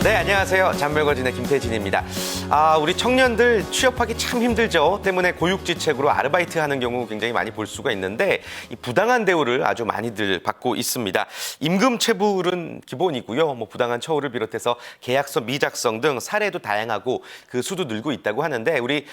네, 안녕하세요. 잔별거진의 김태진입니다. 우리 청년들 취업하기 참 힘들죠. 때문에 고육지책으로 아르바이트하는 경우 굉장히 많이 볼 수가 있는데 이 부당한 대우를 아주 많이들 받고 있습니다. 임금 체불은 기본이고요. 부당한 처우를 비롯해서 계약서 미작성 등 사례도 다양하고 그 수도 늘고 있다고 하는데 우리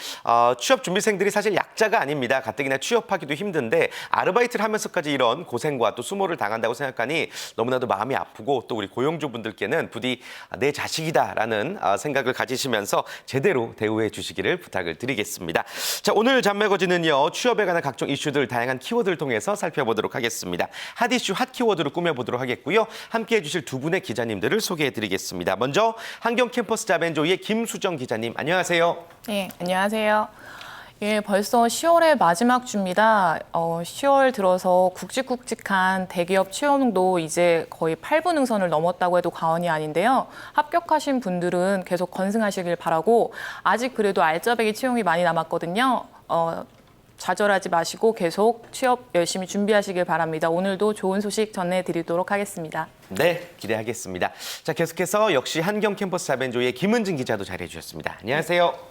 취업 준비생들이 사실 약자가 아닙니다. 가뜩이나 취업하기도 힘든데 아르바이트를 하면서까지 이런 고생과 또 수모를 당한다고 생각하니 너무나도 마음이 아프고 또 우리 고용주분들께는 부디 내 자식이다라는 생각을 가지시면서 제대로 대우해 주시기를 부탁을 드리겠습니다. 자, 오늘 잔매거진은요. 취업에 관한 각종 이슈들 다양한 키워드를 통해서 살펴보도록 하겠습니다. 핫 이슈, 핫 키워드로 꾸며보도록 하겠고요. 함께해 주실 두 분의 기자님들을 소개해 드리겠습니다. 먼저 한경 캠퍼스 자벤조이의 김수정 기자님, 안녕하세요. 네, 안녕하세요. 예, 벌써 10월의 마지막 주입니다. 10월 들어서 굵직굵직한 대기업 채용도 이제 거의 8분 능선을 넘었다고 해도 과언이 아닌데요. 합격하신 분들은 계속 건승하시길 바라고 아직 그래도 알짜배기 채용이 많이 남았거든요. 좌절하지 마시고 계속 취업 열심히 준비하시길 바랍니다. 오늘도 좋은 소식 전해드리도록 하겠습니다. 네, 기대하겠습니다. 자, 계속해서 역시 한경 캠퍼스 자벤조이의 김은진 기자도 자리해 주셨습니다. 안녕하세요.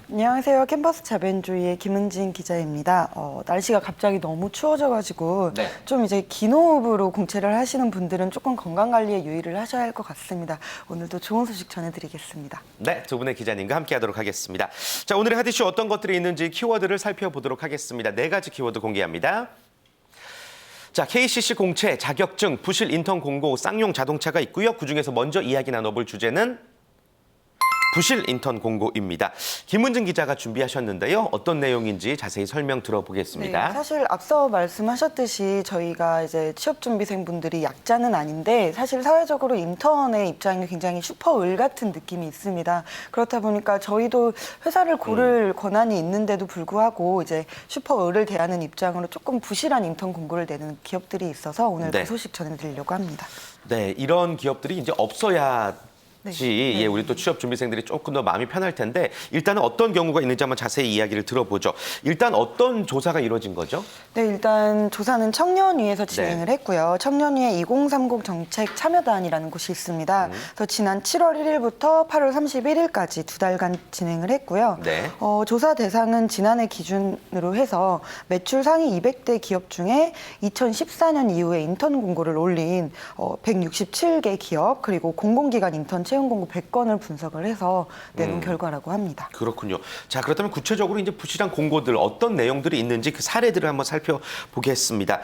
안녕하세요. 캠퍼스 자벤조이의 김은진 기자입니다. 날씨가 갑자기 너무 추워져가지고 네. 좀 이제 긴 호흡으로 공채를 하시는 분들은 조금 건강관리에 유의를 하셔야 할 것 같습니다. 오늘도 좋은 소식 전해드리겠습니다. 네, 두 분의 기자님과 함께하도록 하겠습니다. 자, 오늘의 핫 이슈 어떤 것들이 있는지 키워드를 살펴보도록 하겠습니다. 네 가지 키워드 공개합니다. 자, KCC 공채, 자격증, 부실 인턴 공고, 쌍용 자동차가 있고요. 그중에서 먼저 이야기 나눠볼 주제는 부실 인턴 공고입니다. 김은진 기자가 준비하셨는데요. 어떤 내용인지 자세히 설명 들어보겠습니다. 네, 사실 앞서 말씀하셨듯이 저희가 이제 취업준비생분들이 약자는 아닌데 사실 사회적으로 인턴의 입장이 굉장히 슈퍼을 같은 느낌이 있습니다. 그렇다 보니까 저희도 회사를 고를 권한이 있는데도 불구하고 이제 슈퍼을을 대하는 입장으로 조금 부실한 인턴 공고를 내는 기업들이 있어서 오늘 네. 그 소식 전해드리려고 합니다. 네, 이런 기업들이 이제 없어야 네. 예, 우리 또 취업 준비생들이 조금 더 마음이 편할 텐데 일단은 어떤 경우가 있는지 한번 자세히 이야기를 들어보죠. 일단 어떤 조사가 이루어진 거죠? 네, 일단 조사는 청년위에서 진행을 했고요. 청년위의 2030 정책 참여단이라는 곳이 있습니다. 그래서 지난 7월 1일부터 8월 31일까지 두 달간 진행을 했고요. 네. 조사 대상은 지난해 기준으로 해서 매출 상위 200대 기업 중에 2014년 이후에 인턴 공고를 올린 167개 기업 그리고 공공기관 인턴 채용 공고 100건을 분석을 해서 내놓은 결과라고 합니다. 그렇군요. 자, 그렇다면 구체적으로 이제 부실한 공고들 어떤 내용들이 있는지 그 사례들을 한번 살펴보겠습니다.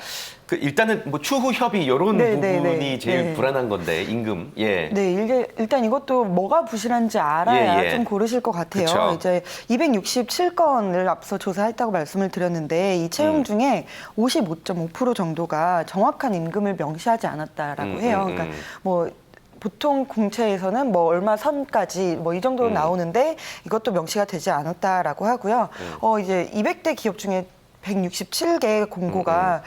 일단은 추후 협의 이런 부분이 제일 불안한 건데 임금. 예. 네, 일단 이것도 뭐가 부실한지 알아야 예. 좀 고르실 것 같아요. 그쵸. 이제 267건을 앞서 조사했다고 말씀을 드렸는데 이 채용 중에 55.5% 정도가 정확한 임금을 명시하지 않았다라고 해요. 그러니까 보통 공채에서는 얼마 선까지 이 정도로 나오는데 이것도 명시가 되지 않았다라고 하고요. 이제 200대 기업 중에 167개 공고가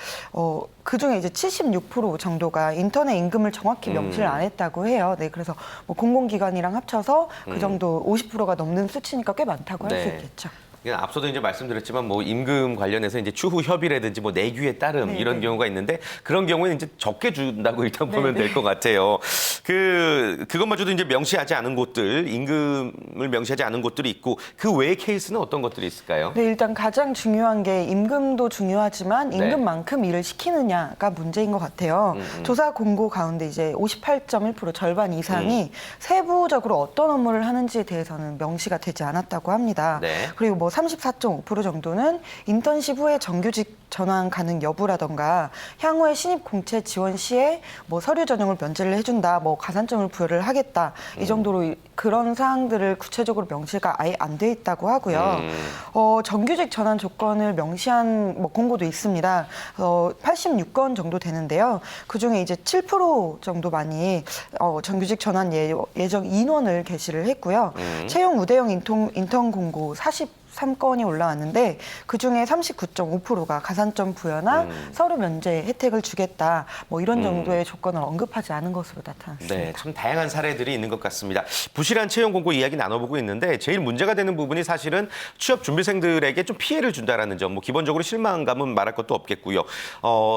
그중에 이제 76% 정도가 인턴의 임금을 정확히 명시를 안 했다고 해요. 네, 그래서 공공기관이랑 합쳐서 그 정도 50%가 넘는 수치니까 꽤 많다고 할 수 있겠죠. 앞서도 이제 말씀드렸지만 임금 관련해서 이제 추후 협의라든지 내규에 따름 이런 경우가 있는데 그런 경우에는 이제 적게 준다고 일단 보면 될 것 같아요. 그것마저도 이제 명시하지 않은 곳들, 임금을 명시하지 않은 곳들이 있고 그 외의 케이스는 어떤 것들이 있을까요? 네, 일단 가장 중요한 게 임금도 중요하지만 임금만큼 일을 시키느냐가 문제인 것 같아요. 조사 공고 가운데 이제 58.1% 절반 이상이 세부적으로 어떤 업무를 하는지에 대해서는 명시가 되지 않았다고 합니다. 네. 그리고 34.5% 정도는 인턴십 후에 정규직 전환 가능 여부라던가 향후에 신입 공채 지원 시에 서류 전형을 면제를 해준다, 가산점을 부여를 하겠다 이 정도로 그런 사항들을 구체적으로 명시가 아예 안 돼 있다고 하고요. 정규직 전환 조건을 명시한 공고도 있습니다. 86건 정도 되는데요. 그중에 이제 7% 정도만이 정규직 전환 예정 인원을 게시를 했고요. 채용 우대형 인턴 공고 44 53건이 올라왔는데 그중에 39.5%가 가산점 부여나 서류 면제 혜택을 주겠다. 뭐 이런 정도의 조건을 언급하지 않은 것으로 나타났습니다. 네, 참 다양한 사례들이 있는 것 같습니다. 부실한 채용 공고 이야기 나눠보고 있는데 제일 문제가 되는 부분이 사실은 취업 준비생들에게 좀 피해를 준다라는 점, 뭐 기본적으로 실망감은 말할 것도 없겠고요.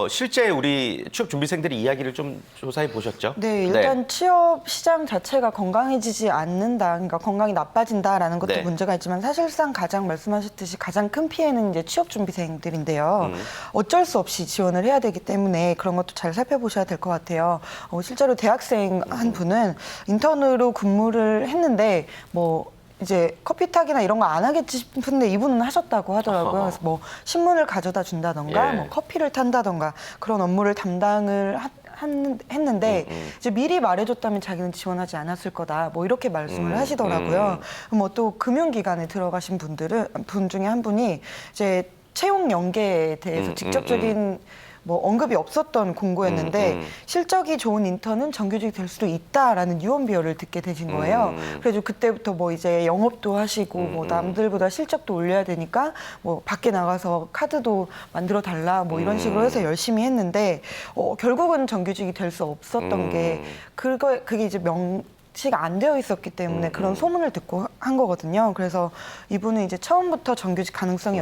실제 우리 취업 준비생들이 이야기를 좀 조사해 보셨죠? 네, 일단 취업 시장 자체가 건강해지지 않는다, 그러니까 건강이 나빠진다라는 것도 네. 문제가 있지만 사실상 가장 말씀하셨듯이 가장 큰 피해는 이제 취업 준비생들인데요. 어쩔 수 없이 지원을 해야 되기 때문에 그런 것도 잘 살펴보셔야 될 것 같아요. 실제로 대학생 한 분은 인턴으로 근무를 했는데 뭐 이제 커피 타기나 이런 거 안 하겠지 싶은데 이분은 하셨다고 하더라고요. 그래서 뭐 신문을 가져다 준다던가 예. 뭐 커피를 탄다던가 그런 업무를 담당을 했는데 이제 미리 말해줬다면 자기는 지원하지 않았을 거다. 뭐 이렇게 말씀을 하시더라고요. 뭐 또 금융기관에 들어가신 분 중에 한 분이 이제 채용 연계에 대해서 직접적인 뭐 언급이 없었던 공고였는데 실적이 좋은 인턴은 정규직이 될 수도 있다라는 유언 비어를 듣게 되신 거예요. 그래서 그때부터 뭐 이제 영업도 하시고 뭐 남들보다 실적도 올려야 되니까 뭐 밖에 나가서 카드도 만들어 달라 뭐 이런 식으로 해서 열심히 했는데 결국은 정규직이 될 수 없었던 게 그게 이제 명시가 안 되어 있었기 때문에 그런 소문을 듣고 한 거거든요. 그래서 이분은 이제 처음부터 정규직 가능성이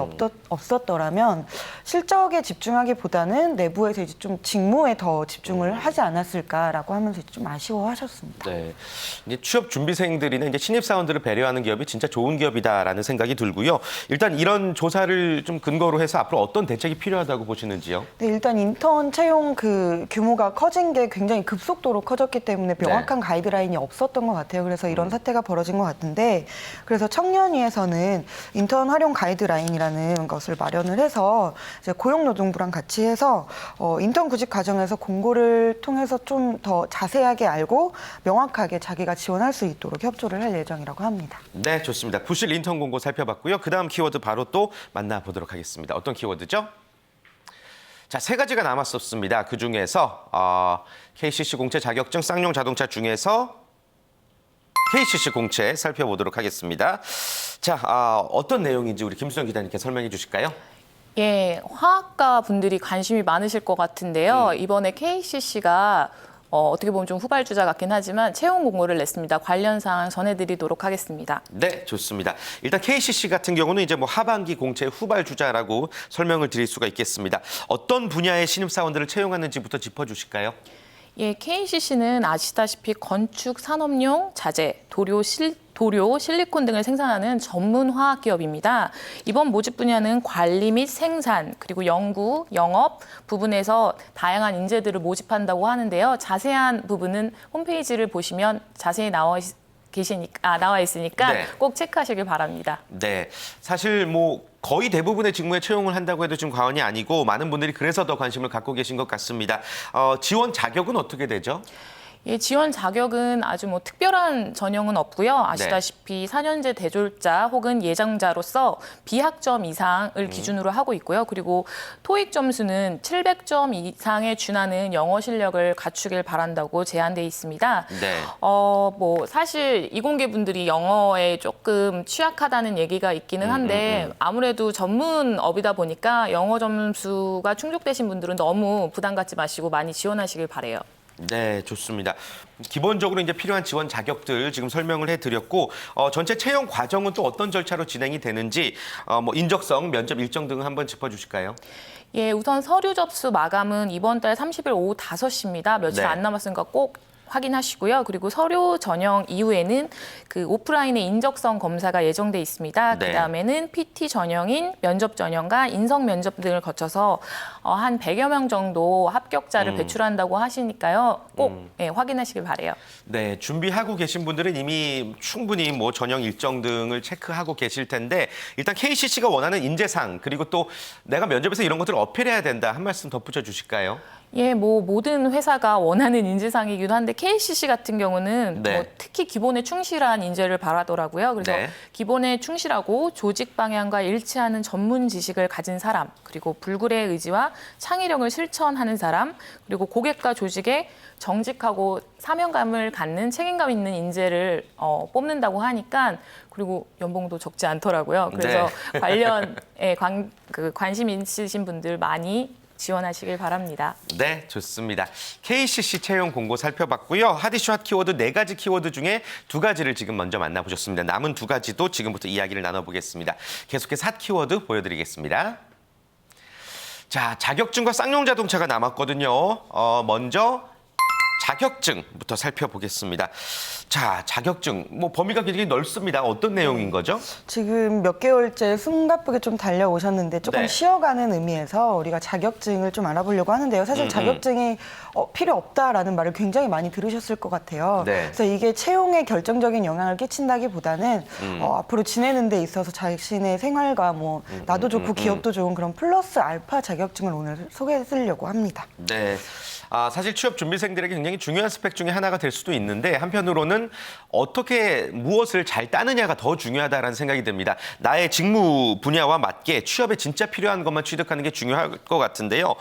없었더라면 실적에 집중하기보다는 내부에서 이제 좀 직무에 더 집중을 하지 않았을까라고 하면서 좀 아쉬워하셨습니다. 네, 이제 취업 준비생들이나 이제 신입 사원들을 배려하는 기업이 진짜 좋은 기업이다라는 생각이 들고요. 일단 이런 조사를 좀 근거로 해서 앞으로 어떤 대책이 필요하다고 보시는지요? 네, 일단 인턴 채용 그 규모가 커진 게 굉장히 급속도로 커졌기 때문에 명확한 가이드라인이 없었던 것 같아요. 그래서 이런 사태가 벌어진 것 같은데, 그래서 청년위에서는 인턴 활용 가이드라인이라는 것을 마련을 해서 이제 고용노동부랑 같이 해서 인턴 구직 과정에서 공고를 통해서 좀 더 자세하게 알고 명확하게 자기가 지원할 수 있도록 협조를 할 예정이라고 합니다. 네, 좋습니다. 부실 인턴 공고 살펴봤고요. 그다음 키워드 바로 또 만나보도록 하겠습니다. 어떤 키워드죠? 자, 세 가지가 남았었습니다. 그중에서 KCC 공채 자격증 쌍용 자동차 중에서 KCC 공채 살펴보도록 하겠습니다. 자, 어떤 내용인지 우리 김수정 기자님께 설명해 주실까요? 예, 화학과 분들이 관심이 많으실 것 같은데요. 이번에 KCC가 어떻게 보면 좀 후발주자 같긴 하지만 채용 공고를 냈습니다. 관련 사항 전해드리도록 하겠습니다. 네, 좋습니다. 일단 KCC 같은 경우는 이제 뭐 하반기 공채 후발주자라고 설명을 드릴 수가 있겠습니다. 어떤 분야의 신입사원들을 채용하는지부터 짚어주실까요? 예, KCC는 아시다시피 건축 산업용 자재, 도료, 실리콘 등을 생산하는 전문 화학 기업입니다. 이번 모집 분야는 관리 및 생산, 그리고 연구, 영업 부분에서 다양한 인재들을 모집한다고 하는데요. 자세한 부분은 홈페이지를 보시면 자세히 나와 있으니까 네. 꼭 체크하시길 바랍니다. 네, 사실 뭐 거의 대부분의 직무에 채용을 한다고 해도 좀 과언이 아니고 많은 분들이 그래서 더 관심을 갖고 계신 것 같습니다. 지원 자격은 어떻게 되죠? 예, 지원 자격은 아주 뭐 특별한 전형은 없고요. 아시다시피 4년제 대졸자 혹은 예정자로서 비학점 이상을 기준으로 하고 있고요. 그리고 토익 점수는 700점 이상에 준하는 영어 실력을 갖추길 바란다고 제한돼 있습니다. 네. 뭐 사실 이공계 분들이 영어에 조금 취약하다는 얘기가 있기는 한데 아무래도 전문업이다 보니까 영어 점수가 충족되신 분들은 너무 부담 갖지 마시고 많이 지원하시길 바래요. 네, 좋습니다. 기본적으로 이제 필요한 지원 자격들 지금 설명을 해드렸고 전체 채용 과정은 또 어떤 절차로 진행이 되는지 뭐 인적성, 면접 일정 등을 한번 짚어주실까요? 예, 우선 서류 접수 마감은 이번 달 30일 오후 5시입니다. 며칠 네. 안 남았으니까 꼭 확인하시고요. 그리고 서류 전형 이후에는 그 오프라인의 인적성 검사가 예정돼 있습니다. 네. 그다음에는 PT 전형인 면접 전형과 인성 면접 등을 거쳐서 한 100여 명 정도 합격자를 배출한다고 하시니까요. 꼭 예, 확인하시길 바래요. 네, 준비하고 계신 분들은 이미 충분히 뭐 전형 일정 등을 체크하고 계실 텐데 일단 KCC가 원하는 인재상 그리고 또 내가 면접에서 이런 것들을 어필해야 된다 한 말씀 덧붙여 주실까요? 예, 뭐 모든 회사가 원하는 인재상이기도 한데 KCC 같은 경우는 네. 뭐 특히 기본에 충실한 인재를 바라더라고요. 그래서 네. 기본에 충실하고 조직 방향과 일치하는 전문 지식을 가진 사람, 그리고 불굴의 의지와 창의력을 실천하는 사람, 그리고 고객과 조직에 정직하고 사명감을 갖는 책임감 있는 인재를 뽑는다고 하니까 그리고 연봉도 적지 않더라고요. 그래서 네. 관련에 관심 있으신 분들 많이 지원하시길 바랍니다. 네, 좋습니다. KCC 채용 공고 살펴봤고요. 핫이슈 핫 키워드 4가지 키워드 중에 2가지를 지금 먼저 만나보셨습니다. 남은 2가지도 지금부터 이야기를 나눠보겠습니다. 계속해서 핫 키워드 보여드리겠습니다. 자, 자격증과 쌍용 자동차가 남았거든요. 먼저 자격증부터 살펴보겠습니다. 자, 자격증, 뭐 범위가 굉장히 넓습니다. 어떤 내용인 거죠? 지금 몇 개월째 숨가쁘게 좀 달려오셨는데 조금 네. 쉬어가는 의미에서 우리가 자격증을 좀 알아보려고 하는데요. 사실 자격증이 필요 없다라는 말을 굉장히 많이 들으셨을 것 같아요. 네. 그래서 이게 채용에 결정적인 영향을 끼친다기보다는 앞으로 지내는 데 있어서 자신의 생활과 뭐 나도 좋고 기업도 좋은 그런 플러스 알파 자격증을 오늘 소개해드리려고 합니다. 네. 사실 취업 준비생들에게 굉장히 중요한 스펙 중에 하나가 될 수도 있는데 한편으로는 어떻게 무엇을 잘 따느냐가 더 중요하다는 생각이 듭니다. 나의 직무 분야와 맞게 취업에 진짜 필요한 것만 취득하는 게 중요할 것 같은데요.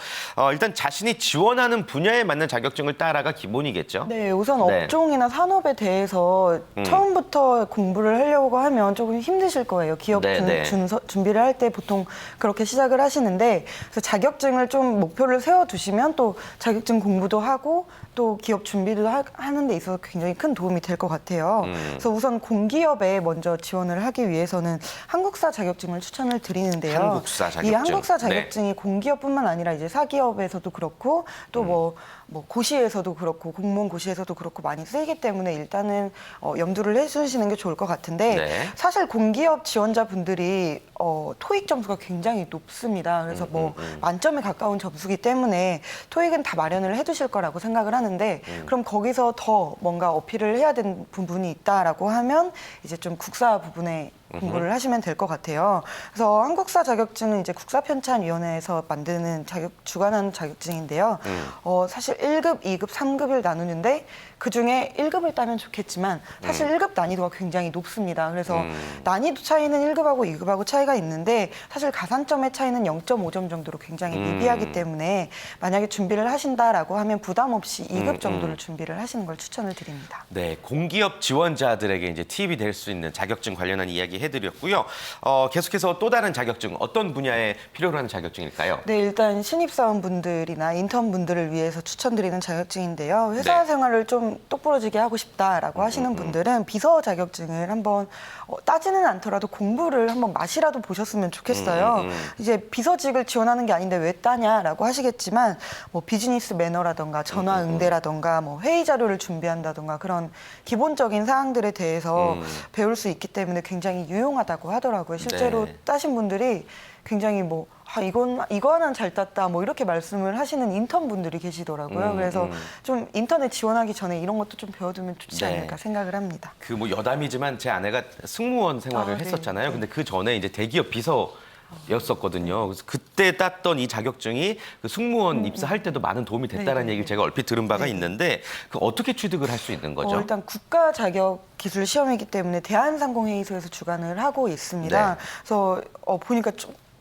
일단 자신이 지원하는 분야에 맞는 자격증을 따라가 기본이겠죠. 네, 우선 네. 업종이나 산업에 대해서 처음부터 공부를 하려고 하면 조금 힘드실 거예요. 기업 네, 네. 준비를 할 때 보통 그렇게 시작을 하시는데 그래서 자격증을 좀 목표를 세워두시면 또 자격증 공부도 하고 또 기업 준비도 하는 데 있어서 굉장히 큰 도움이 될 것 같아요. 그래서 우선 공기업에 먼저 지원을 하기 위해서는 한국사 자격증을 추천을 드리는데요. 한국사 자격증. 이 한국사 네. 자격증이 공기업뿐만 아니라 이제 사기업에서도 그렇고 또 뭐 고시에서도 그렇고 공무원 고시에서도 그렇고 많이 쓰이기 때문에 일단은 염두를 해주시는 게 좋을 것 같은데 네. 사실 공기업 지원자분들이 토익 점수가 굉장히 높습니다. 그래서 뭐 만점에 가까운 점수기 때문에 토익은 다 마련을 해두실 거라고 생각을 하는데 그럼 거기서 더 뭔가 어필을 해야 되는 부분이 있다라고 하면 이제 좀 국사 부분에 공부를 하시면 될 것 같아요. 그래서 한국사 자격증은 이제 국사편찬위원회에서 만드는 주관하는 자격증인데요. 사실 1급, 2급, 3급을 나누는데 그중에 1급을 따면 좋겠지만 사실 1급 난이도가 굉장히 높습니다. 그래서 난이도 차이는 1급하고 2급하고 차이가 있는데 사실 가산점의 차이는 0.5점 정도로 굉장히 미비하기 때문에 만약에 준비를 하신다라고 하면 부담 없이 2급 정도를 준비를 하시는 걸 추천을 드립니다. 네, 공기업 지원자들에게 이제 팁이 될 수 있는 자격증 관련한 이야기 해드렸고요. 계속해서 또 다른 자격증, 어떤 분야에 필요로 하는 자격증일까요? 네, 일단 신입사원분들이나 인턴분들을 위해서 추천드리는 자격증인데요. 회사 네. 생활을 좀 똑부러지게 하고 싶다라고 하시는 분들은 비서 자격증을 한번 따지는 않더라도 공부를 한번 맛이라도 보셨으면 좋겠어요. 이제 비서직을 지원하는 게 아닌데 왜 따냐라고 하시겠지만 뭐 비즈니스 매너라던가 전화 응대라던가 뭐 회의 자료를 준비한다던가 그런 기본적인 사항들에 대해서 배울 수 있기 때문에 굉장히 유용하다고 하더라고요. 실제로 네. 따신 분들이 굉장히 뭐 이거 하나는 잘 땄다 뭐 이렇게 말씀을 하시는 인턴 분들이 계시더라고요. 그래서 좀 인턴에 지원하기 전에 이런 것도 좀 배워두면 좋지 네. 않을까 생각을 합니다. 그 뭐 여담이지만 제 아내가 승무원 생활을 네. 했었잖아요. 근데 그 전에 이제 대기업 비서였었거든요. 그래서 그때 땄던 이 자격증이 그 승무원 입사할 때도 많은 도움이 됐다는 네. 얘기를 제가 얼핏 들은 바가 있는데 그 어떻게 취득을 할 수 있는 거죠? 일단 국가 자격 기술 시험이기 때문에 대한상공회의소에서 주관을 하고 있습니다. 네. 그래서 보니까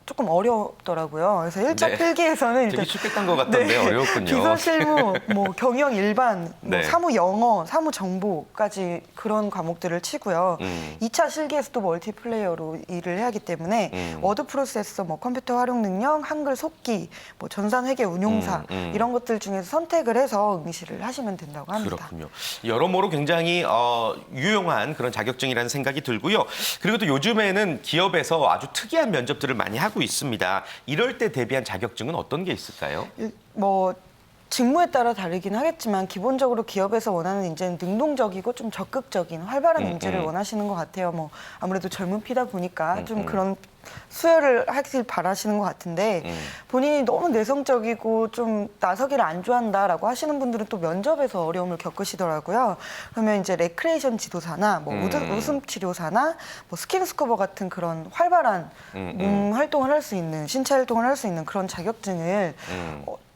조금 어렵더라고요. 그래서 1차 네. 필기에서는 되게 쉽게 딴 것 같던데 어려웠군요. 비서 실무, 뭐 경영 일반, 뭐 네. 사무 영어, 사무 정보까지 그런 과목들을 치고요. 2차 실기에서도 멀티플레이어로 일을 해야 하기 때문에 워드 프로세서, 뭐 컴퓨터 활용 능력, 한글 속기, 뭐 전산 회계 운용사 이런 것들 중에서 선택을 해서 응시를 하시면 된다고 합니다. 그렇군요. 여러모로 굉장히 유용한 그런 자격증이라는 생각이 들고요. 그리고 또 요즘에는 기업에서 아주 특이한 면접들을 많이 하고 있습니다. 이럴 때 대비한 자격증은 어떤 게 있을까요? 뭐 직무에 따라 다르긴 하겠지만 기본적으로 기업에서 원하는 인재는 능동적이고 좀 적극적인 활발한 인재를 원하시는 것 같아요. 뭐 아무래도 젊은 피다 보니까 좀 그런 수혈을 하길 바라시는 것 같은데 본인이 너무 내성적이고 좀 나서기를 안 좋아한다라고 하시는 분들은 또 면접에서 어려움을 겪으시더라고요. 그러면 이제 레크레이션 지도사나 뭐 웃음 치료사나 뭐 스킨스쿠버 같은 그런 활발한 몸 활동을 할 수 있는 신체 활동을 할 수 있는 그런 자격증을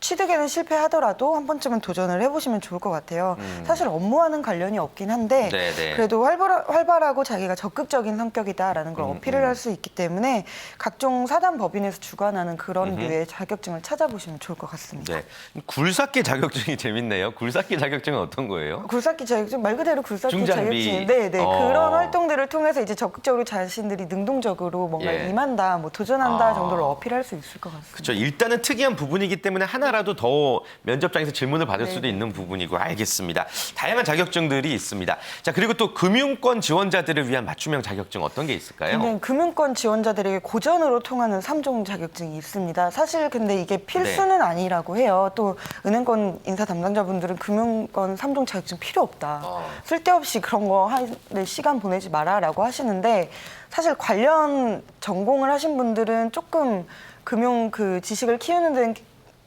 취득에는 실패하더라도 한 번쯤은 도전을 해보시면 좋을 것 같아요. 사실 업무와는 관련이 없긴 한데 네네. 그래도 활발하고 자기가 적극적인 성격이다라는 걸 어필을 할 수 있기 때문에 각종 사단 법인에서 주관하는 그런 류의 자격증을 찾아보시면 좋을 것 같습니다. 네. 굴삭기 자격증이 재밌네요. 굴삭기 자격증은 어떤 거예요? 굴삭기 자격증 말 그대로 굴삭기 중장비. 자격증인데 그런 활동들을 통해서 이제 적극적으로 자신들이 능동적으로 뭔가 예. 임한다, 뭐 도전한다 정도를 어필할 수 있을 것 같습니다. 그렇죠. 일단은 특이한 부분이기 때문에 하나라도 더 면접장에서 질문을 받을 수도 있는 부분이고 알겠습니다. 다양한 자격증들이 있습니다. 자, 그리고 또 금융권 지원자들을 위한 맞춤형 자격증 어떤 게 있을까요? 네, 금융권 지원자들에게 고전으로 통하는 3종 자격증이 있습니다. 사실 근데 이게 필수는 아니라고 해요. 또 은행권 인사 담당자분들은 금융권 3종 자격증 필요 없다. 쓸데없이 그런 거 할 시간 보내지 마라라고 하시는데 사실 관련 전공을 하신 분들은 조금 금융 그 지식을 키우는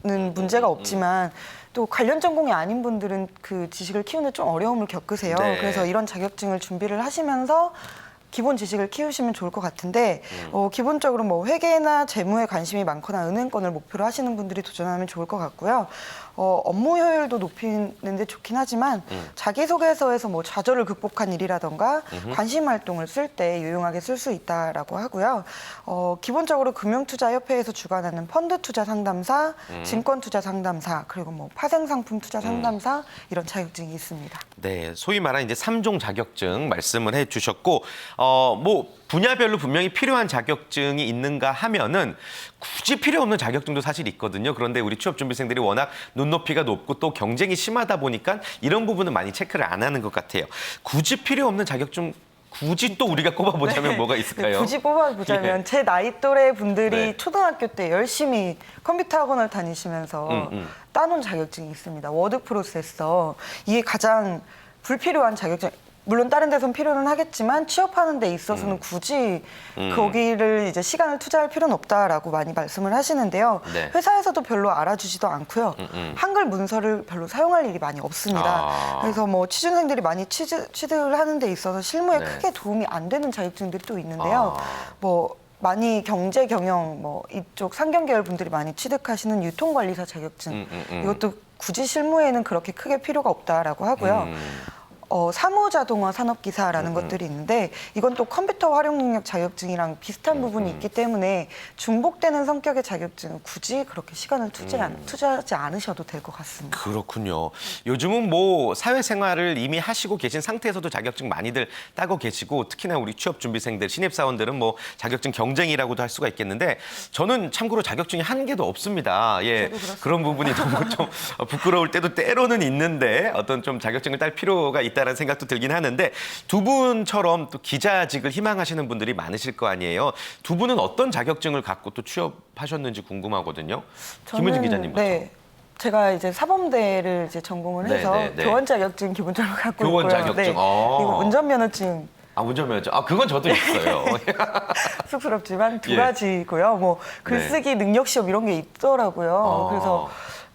데는 문제가 없지만 또 관련 전공이 아닌 분들은 그 지식을 키우는 데 좀 어려움을 겪으세요. 네. 그래서 이런 자격증을 준비를 하시면서 기본 지식을 키우시면 좋을 것 같은데 기본적으로 뭐 회계나 재무에 관심이 많거나 은행권을 목표로 하시는 분들이 도전하면 좋을 것 같고요. 업무 효율도 높이는 데 좋긴 하지만 자기소개서에서 뭐 좌절을 극복한 일이라던가 관심 활동을 쓸 때 유용하게 쓸 수 있다라고 하고요. 기본적으로 금융투자협회에서 주관하는 펀드투자 상담사, 증권투자 상담사, 그리고 뭐 파생상품 투자 상담사 이런 자격증이 있습니다. 네, 소위 말하는 이제 3종 자격증 말씀을 해주셨고, 뭐 분야별로 분명히 필요한 자격증이 있는가 하면은 굳이 필요 없는 자격증도 사실 있거든요. 그런데 우리 취업 준비생들이 워낙 눈높이가 높고 또 경쟁이 심하다 보니까 이런 부분은 많이 체크를 안 하는 것 같아요. 굳이 필요 없는 자격증 굳이 또 우리가 꼽아보자면 뭐가 있을까요? 굳이 뽑아보자면 예. 제 나이 또래 분들이 네. 초등학교 때 열심히 컴퓨터 학원을 다니시면서 따놓은 자격증이 있습니다. 워드 프로세서. 이게 가장 불필요한 자격증. 물론 다른 데선 필요는 하겠지만 취업하는 데 있어서는 굳이 거기를 이제 시간을 투자할 필요는 없다라고 많이 말씀을 하시는데요. 네. 회사에서도 별로 알아주지도 않고요. 한글 문서를 별로 사용할 일이 많이 없습니다. 그래서 뭐 취준생들이 많이 취득을 하는 데 있어서 실무에 네. 크게 도움이 안 되는 자격증들이 또 있는데요. 뭐 많이 경제 경영 뭐 이쪽 상경 계열 분들이 많이 취득하시는 유통관리사 자격증 이것도 굳이 실무에는 그렇게 크게 필요가 없다라고 하고요. 사무자동화 산업기사라는 것들이 있는데 이건 또 컴퓨터 활용 능력 자격증이랑 비슷한 부분이 있기 때문에 중복되는 성격의 자격증은 굳이 그렇게 시간을 투자하지 않으셔도 될 것 같습니다. 그렇군요. 요즘은 뭐 사회생활을 이미 하시고 계신 상태에서도 자격증 많이들 따고 계시고 특히나 우리 취업 준비생들, 신입사원들은 뭐 자격증 경쟁이라고도 할 수가 있겠는데 저는 참고로 자격증이 한 개도 없습니다. 예, 그런 부분이 너무 좀 부끄러울 때도 때로는 있는데 어떤 좀 자격증을 딸 필요가 있다는 생각도 들긴 하는데 두 분처럼 또 기자직을 희망하시는 분들이 많으실 거 아니에요. 두 분은 어떤 자격증을 갖고 또 취업하셨는지 궁금하거든요. 김은진 기자님부터. 네. 제가 이제 사범대를 이제 전공을 해서 교원 자격증 기본적으로 갖고 교원 있고요. 자격증. 네. 그리고 운전면허증 운전면허증. 그건 저도 있어요. 쑥스럽지만 두 예. 가지고요. 뭐 글쓰기 능력 시험 이런 게 있더라고요. 그래서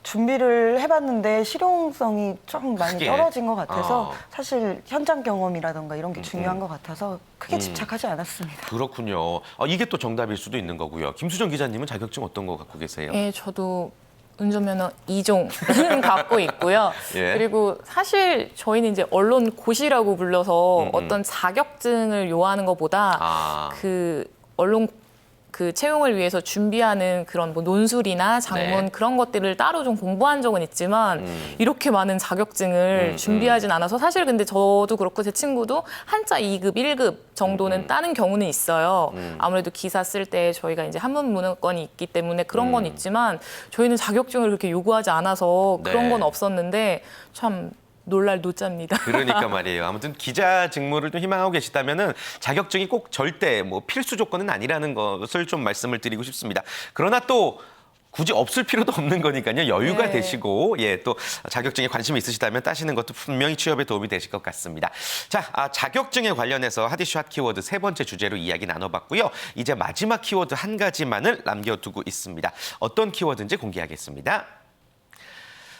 준비를 해봤는데 실용성이 좀 많이 크게? 떨어진 것 같아서 사실 현장 경험이라던가 이런 게 중요한 것 같아서 크게 집착하지 않았습니다. 그렇군요. 이게 또 정답일 수도 있는 거고요. 김수정 기자님은 자격증 어떤 거 갖고 계세요? 예, 저도 운전면허 2종 갖고 있고요. 예. 그리고 사실 저희는 이제 언론 고시라고 불러서 어떤 자격증을 요하는 것보다 그 언론 그 채용을 위해서 준비하는 그런 뭐 논술이나 장문 네. 그런 것들을 따로 좀 공부한 적은 있지만 이렇게 많은 자격증을 준비하진 않아서 사실 근데 저도 그렇고 제 친구도 한자 2급, 1급 정도는 따는 경우는 있어요. 아무래도 기사 쓸 때 저희가 이제 한문 문헌권이 있기 때문에 그런 건 있지만 저희는 자격증을 그렇게 요구하지 않아서 그런 네. 건 없었는데 참 놀랄 노자입니다. 그러니까 말이에요. 아무튼 기자 직무를 좀 희망하고 계시다면은 자격증이 꼭 절대 뭐 필수 조건은 아니라는 것을 좀 말씀을 드리고 싶습니다. 그러나 또 굳이 없을 필요도 없는 거니까요. 여유가 네. 되시고 예, 또 자격증에 관심이 있으시다면 따시는 것도 분명히 취업에 도움이 되실 것 같습니다. 자, 자격증에 관련해서 핫이슈 핫 키워드 세 번째 주제로 이야기 나눠봤고요. 이제 마지막 키워드 한 가지만을 남겨두고 있습니다. 어떤 키워드인지 공개하겠습니다.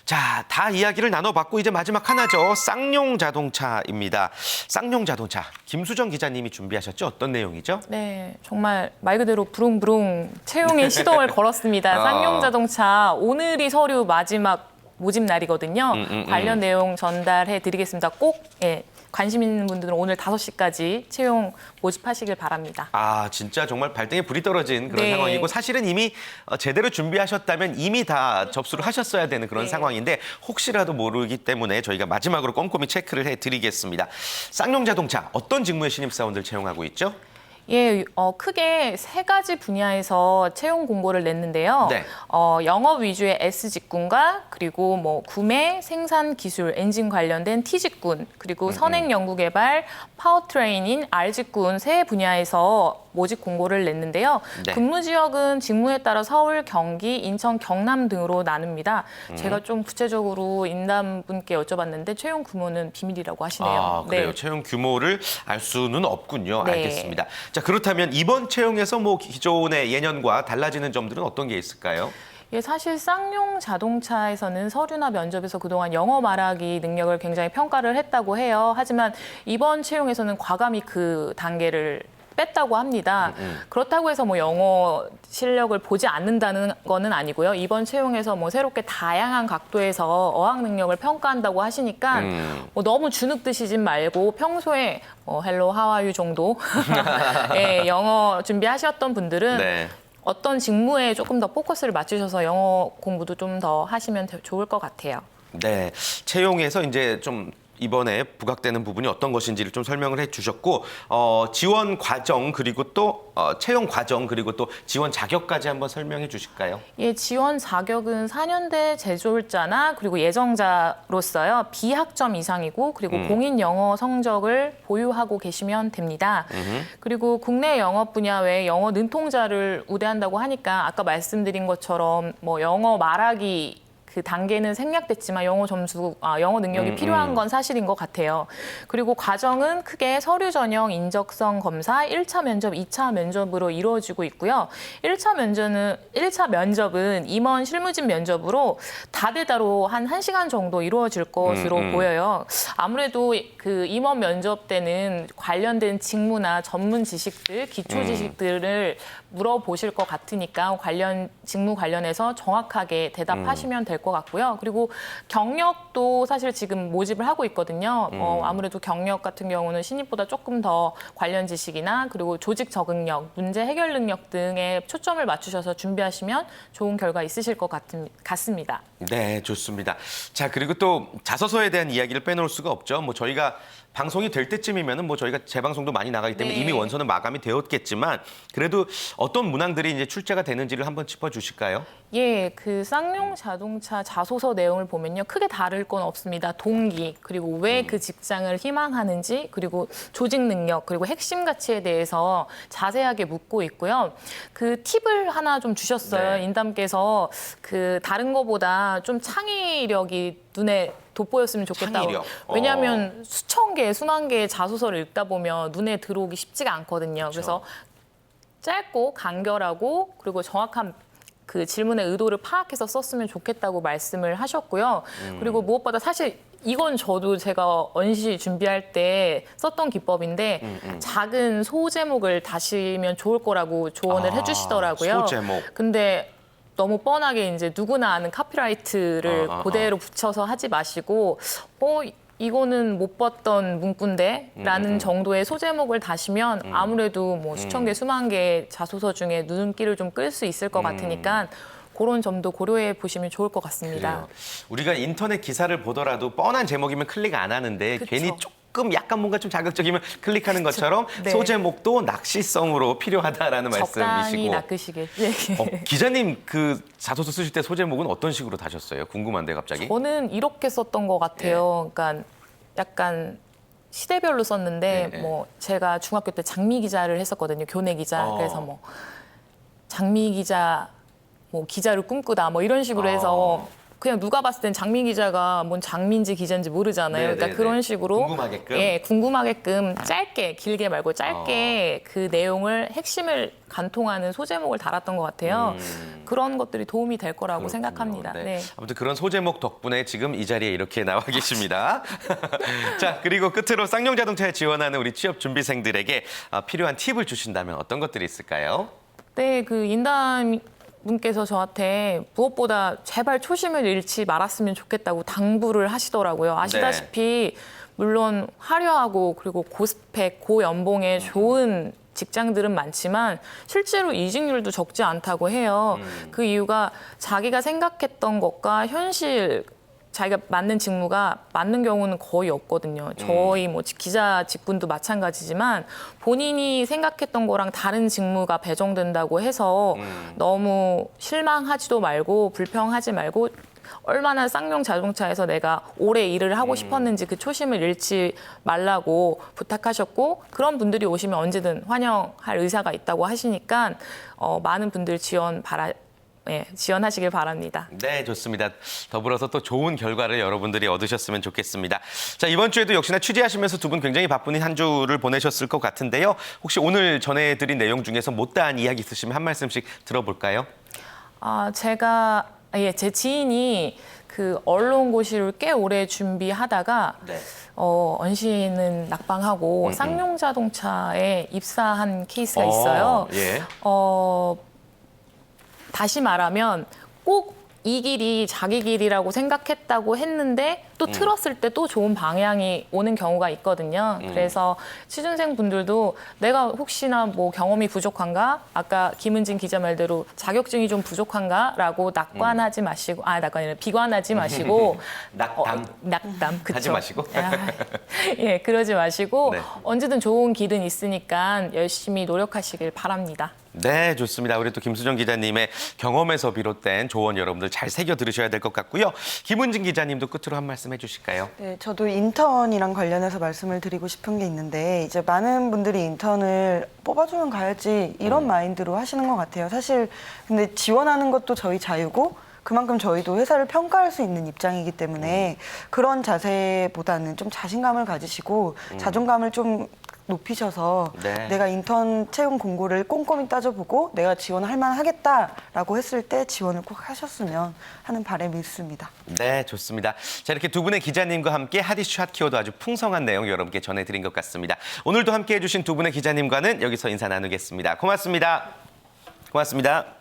자, 다 이야기를 나눠봤고 이제 마지막 하나죠. 쌍용 자동차입니다. 쌍용 자동차, 김수정 기자님이 준비하셨죠? 어떤 내용이죠? 네, 정말 말 그대로 부릉부릉 채용의 시동을 걸었습니다. 아. 쌍용 자동차 오늘이 서류 마지막 모집 날이거든요. 관련 내용 전달해 드리겠습니다. 꼭 예, 관심 있는 분들은 오늘 5시까지 채용 모집하시길 바랍니다. 아, 진짜 정말 발등에 불이 떨어진 그런 네. 상황이고 사실은 이미 제대로 준비하셨다면 이미 다 접수를 하셨어야 되는 그런 네. 상황인데 혹시라도 모르기 때문에 저희가 마지막으로 꼼꼼히 체크를 해드리겠습니다. 쌍용 자동차 어떤 직무의 신입사원들 채용하고 있죠? 예, 크게 3가지 분야에서 채용 공고를 냈는데요. 네. 영업 위주의 S 직군과 그리고 뭐 구매, 생산 기술, 엔진 관련된 T 직군, 그리고 선행 연구 개발, 파워트레인인 R 직군 3분야에서 모집 공고를 냈는데요. 네. 근무 지역은 직무에 따라 서울, 경기, 인천, 경남 등으로 나눕니다. 제가 좀 구체적으로 인담분께 여쭤봤는데 채용 규모는 비밀이라고 하시네요. 아, 그래요. 네. 채용 규모를 알 수는 없군요. 네. 알겠습니다. 자, 그렇다면 이번 채용에서 뭐 기존의 예년과 달라지는 점들은 어떤 게 있을까요? 예, 사실 쌍용 자동차에서는 서류나 면접에서 그동안 영어 말하기 능력을 굉장히 평가를 했다고 해요. 하지만 이번 채용에서는 과감히 그 단계를 뺐다고 합니다. 그렇다고 해서 뭐 영어 실력을 보지 않는다는 거는 아니고요. 이번 채용에서 뭐 새롭게 다양한 각도에서 어학 능력을 평가한다고 하시니까 뭐 너무 주눅 드시진 말고 평소에 헬로 하와유 정도 예, 영어 준비하셨던 분들은 네. 어떤 직무에 조금 더 포커스를 맞추셔서 영어 공부도 좀 더 하시면 좋을 것 같아요. 네, 채용에서 이제 좀 이번에 부각되는 부분이 어떤 것인지를 좀 설명을 해주셨고 지원 과정 그리고 또 채용 과정 그리고 또 지원 자격까지 한번 설명해 주실까요? 예, 지원 자격은 4년대 제졸자나 그리고 예정자로서요. B학점 이상이고 그리고 공인 영어 성적을 보유하고 계시면 됩니다. 그리고 국내 영업 분야 외에 영어 능통자를 우대한다고 하니까 아까 말씀드린 것처럼 뭐 영어 말하기 그 단계는 생략됐지만 영어 능력이 필요한 건 사실인 것 같아요. 그리고 과정은 크게 서류 전형 인적성 검사 1차 면접, 2차 면접으로 이루어지고 있고요. 1차 면접은 임원 실무진 면접으로 다대다로 한 1시간 정도 이루어질 것으로 보여요. 아무래도 그 임원 면접 때는 관련된 직무나 전문 지식들, 기초 지식들을 물어보실 것 같으니까 직무 관련해서 정확하게 대답하시면 될 것 같고요. 그리고 경력도 사실 지금 모집을 하고 있거든요. 아무래도 경력 같은 경우는 신입보다 조금 더 관련 지식이나 그리고 조직 적응력, 문제 해결 능력 등에 초점을 맞추셔서 준비하시면 좋은 결과 있으실 것 같습니다. 네, 좋습니다. 자, 그리고 또 자소서에 대한 이야기를 빼놓을 수가 없죠. 뭐 저희가 방송이 될 때쯤이면은 뭐 저희가 재방송도 많이 나가기 때문에 네. 이미 원서는 마감이 되었겠지만 그래도 어떤 문항들이 이제 출제가 되는지를 한번 짚어주실까요? 예, 그 쌍용 자동차 자소서 내용을 보면요. 크게 다를 건 없습니다. 동기, 그리고 왜 그 직장을 희망하는지, 그리고 조직 능력, 그리고 핵심 가치에 대해서 자세하게 묻고 있고요. 그 팁을 하나 좀 주셨어요. 네. 인담께서 그 다른 거보다 좀 창의력이 눈에 돋보였으면 좋겠다고. 창의력. 왜냐하면 수천 개, 수만 개의 자소서를 읽다 보면 눈에 들어오기 쉽지가 않거든요. 그래서 짧고 간결하고 그리고 정확한 그 질문의 의도를 파악해서 썼으면 좋겠다고 말씀을 하셨고요. 그리고 무엇보다 사실 이건 저도 제가 언시 준비할 때 썼던 기법인데 작은 소제목을 다시면 좋을 거라고 조언을 해주시더라고요. 소제목. 근데 너무 뻔하게 이제 누구나 아는 카피라이트를 그대로 붙여서 하지 마시고 이거는 못 봤던 문구인데라는 정도의 소제목을 다시면 아무래도 뭐 수천 개, 수만 개 자소서 중에 눈길을 좀 끌 수 있을 것 같으니까 그런 점도 고려해 보시면 좋을 것 같습니다. 그래요. 우리가 인터넷 기사를 보더라도 뻔한 제목이면 클릭 안 하는데 그쵸. 괜히 조금 약간 뭔가 좀 자극적이면 클릭하는 것처럼 네. 소제목도 낚시성으로 필요하다라는 적당히 말씀이시고. 낚으시길. 네. 기자님 그 자소서 쓰실 때 소제목은 어떤 식으로 다셨어요? 궁금한데 갑자기. 저는 이렇게 썼던 것 같아요. 그러니까 약간 시대별로 썼는데 네. 뭐 제가 중학교 때 장미 기자를 했었거든요. 교내 기자. 그래서 뭐 장미 기자 뭐 기자를 꿈꾸다 뭐 이런 식으로 해서 그냥 누가 봤을 땐 장민 기자가 뭔 장민지 기자인지 모르잖아요. 네네네. 그러니까 그런 식으로 궁금하게끔. 예, 궁금하게끔 짧게 길게 말고 짧게 그 내용을 핵심을 간통하는 소제목을 달았던 것 같아요. 그런 것들이 도움이 될 거라고 그렇군요. 생각합니다. 네. 네. 아무튼 그런 소제목 덕분에 지금 이 자리에 이렇게 나와 계십니다. 자, 그리고 끝으로 쌍용자동차에 지원하는 우리 취업 준비생들에게 필요한 팁을 주신다면 어떤 것들이 있을까요? 네, 그 인담 분께서 저한테 무엇보다 제발 초심을 잃지 말았으면 좋겠다고 당부를 하시더라고요. 아시다시피 물론 화려하고 그리고 고스펙, 고연봉에 좋은 직장들은 많지만 실제로 이직률도 적지 않다고 해요. 그 이유가 자기가 생각했던 것과 현실 자기가 맞는 직무가 맞는 경우는 거의 없거든요. 저희 뭐 기자 직군도 마찬가지지만 본인이 생각했던 거랑 다른 직무가 배정된다고 해서 너무 실망하지도 말고 불평하지 말고 얼마나 쌍용 자동차에서 내가 오래 일을 하고 싶었는지 그 초심을 잃지 말라고 부탁하셨고 그런 분들이 오시면 언제든 환영할 의사가 있다고 하시니까 많은 분들 지원하시길 바랍니다. 네, 좋습니다. 더불어서 또 좋은 결과를 여러분들이 얻으셨으면 좋겠습니다. 자, 이번 주에도 역시나 취재하시면서 두 분 굉장히 바쁜 한 주를 보내셨을 것 같은데요. 혹시 오늘 전해드린 내용 중에서 못다한 이야기 있으시면 한 말씀씩 들어볼까요? 제 지인이 그 언론고시를 꽤 오래 준비하다가 네. 언시는 낙방하고 쌍용자동차에 입사한 케이스가 있어요. 예. 다시 말하면 꼭 이 길이 자기 길이라고 생각했다고 했는데 또 틀었을 때 또 좋은 방향이 오는 경우가 있거든요. 그래서 취준생 분들도 내가 혹시나 뭐 경험이 부족한가? 아까 김은진 기자 말대로 자격증이 좀 부족한가라고 낙관하지 마시고 낙관이 아니라 비관하지 마시고 낙담 그쵸? 하지 마시고. 예, 그러지 마시고 네. 언제든 좋은 길은 있으니까 열심히 노력하시길 바랍니다. 네, 좋습니다. 우리 또 김수정 기자님의 경험에서 비롯된 조언 여러분들 잘 새겨 들으셔야 될 것 같고요. 김은진 기자님도 끝으로 한 말씀 해주실까요? 네, 저도 인턴이랑 관련해서 말씀을 드리고 싶은 게 있는데 이제 많은 분들이 인턴을 뽑아주면 가야지 이런 마인드로 하시는 것 같아요. 사실 근데 지원하는 것도 저희 자유고 그만큼 저희도 회사를 평가할 수 있는 입장이기 때문에 그런 자세보다는 좀 자신감을 가지시고 자존감을 좀 높이셔서 네. 내가 인턴 채용 공고를 꼼꼼히 따져보고 내가 지원할 만하겠다라고 했을 때 지원을 꼭 하셨으면 하는 바람이 있습니다. 네, 좋습니다. 자, 이렇게 두 분의 기자님과 함께 핫이슈 핫키워드 아주 풍성한 내용 여러분께 전해드린 것 같습니다. 오늘도 함께해 주신 두 분의 기자님과는 여기서 인사 나누겠습니다. 고맙습니다. 고맙습니다.